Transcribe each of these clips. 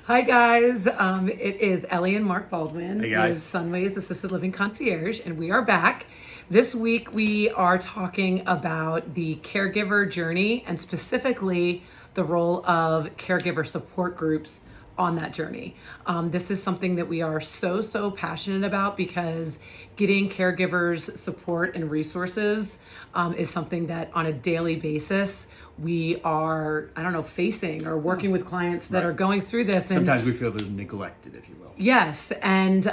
Hi guys, it is Ellie and Mark Baldwin Hey guys. with Sunways Assisted Living Concierge, and we are back. This week we are talking about the caregiver journey and specifically the role of caregiver support groups on that journey. This is something that we are so passionate about because getting caregivers support and resources is something that on a daily basis we are, facing or working with clients that are going through this. Sometimes we feel they're neglected, if you will. Yes, and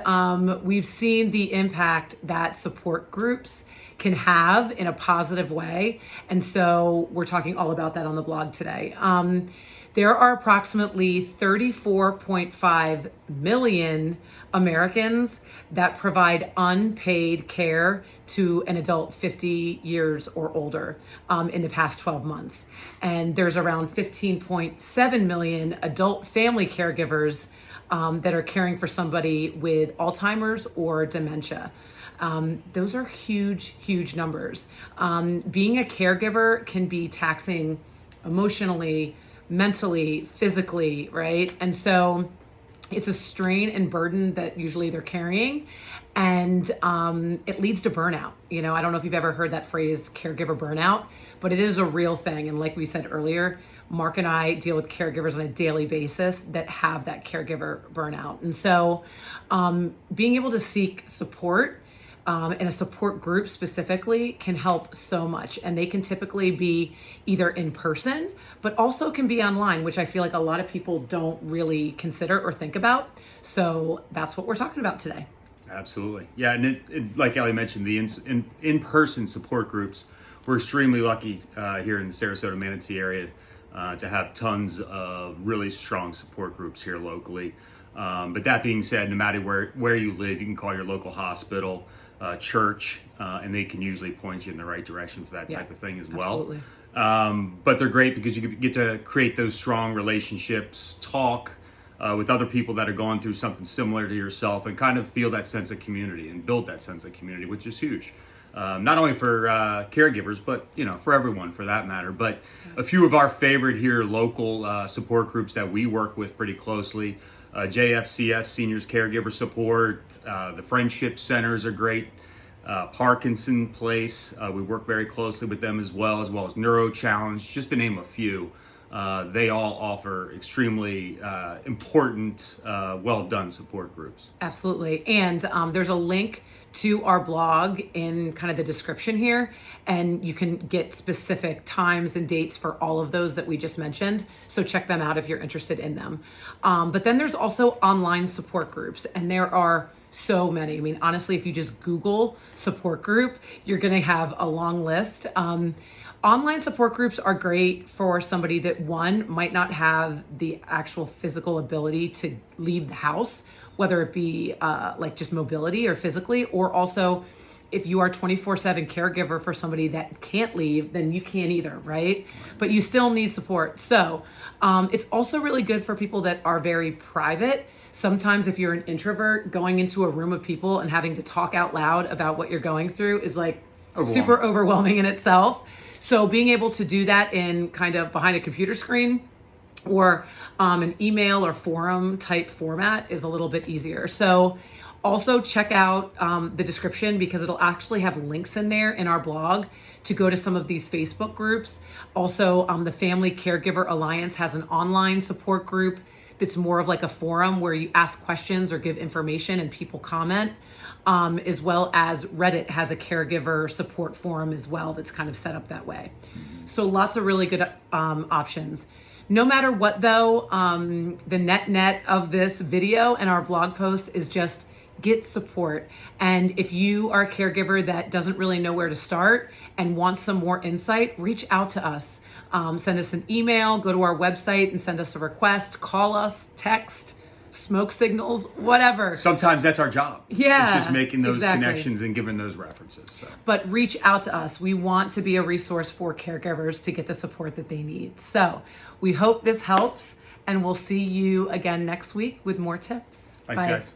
we've seen the impact that support groups can have in a positive way. And so we're talking all about that on the blog today. There are approximately 34.5 million Americans that provide unpaid care to an adult 50 years or older in the past 12 months. And there's around 15.7 million adult family caregivers that are caring for somebody with Alzheimer's or dementia. Those are huge numbers. Being a caregiver can be taxing emotionally, mentally, physically, right? And so it's a strain and burden that usually they're carrying, and it leads to burnout. I don't know if you've ever heard that phrase, caregiver burnout, but it is a real thing. And like we said earlier, Mark and I deal with caregivers on a daily basis that have that caregiver burnout. And so being able to seek support and a support group specifically can help so much. And they can typically be either in person, but also can be online, which I feel like a lot of people don't really consider or think about. So that's what we're talking about today. Absolutely. Yeah, and it like Ellie mentioned, the in-person support groups, we're extremely lucky here in the Sarasota, Manatee area to have tons of really strong support groups here locally. But that being said, no matter where you live, you can call your local hospital, church, and they can usually point you in the right direction for that type of thing as well. Absolutely. But they're great because you get to create those strong relationships, talk with other people that are going through something similar to yourself, and kind of feel that sense of community and build that sense of community, which is huge. Not only for caregivers, but for everyone for that matter. But a few of our favorite here local support groups that we work with pretty closely. JFCS, Seniors Caregiver Support, the Friendship Centers are great. Parkinson Place, we work very closely with them as well as Neuro Challenge, just to name a few. They all offer extremely important, well-done support groups. Absolutely. And there's a link to our blog in kind of the description here, and you can get specific times and dates for all of those that we just mentioned. So check them out if you're interested in them. But then there's also online support groups, and there are so many. I mean, honestly, if you just Google support group, you're going to have a long list. Online support groups are great for somebody that, one, might not have the actual physical ability to leave the house, whether it be like just mobility or physically, or also if you are 24/7 caregiver for somebody that can't leave, then you can't either, right? But you still need support. So it's also really good for people that are very private. Sometimes if you're an introvert, going into a room of people and having to talk out loud about what you're going through is like super overwhelming in itself. So being able to do that in kind of behind a computer screen or an email or forum type format is a little bit easier. So also check out the description, because it'll actually have links in there in our blog to go to some of these Facebook groups. Also, the Family Caregiver Alliance has an online support group that's more of like a forum where you ask questions or give information and people comment, as well as Reddit has a caregiver support forum as well that's kind of set up that way. So lots of really good options. No matter what though, the net of this video and our blog post is just get support. And if you are a caregiver that doesn't really know where to start and wants some more insight, reach out to us. Send us an email, go to our website and send us a request, call us, text, smoke signals, whatever. Sometimes that's our job. Yeah, it's just making those exactly. connections and giving those references. So. But reach out to us. We want to be a resource for caregivers to get the support that they need. So we hope this helps, and we'll see you again next week with more tips. Thanks, guys.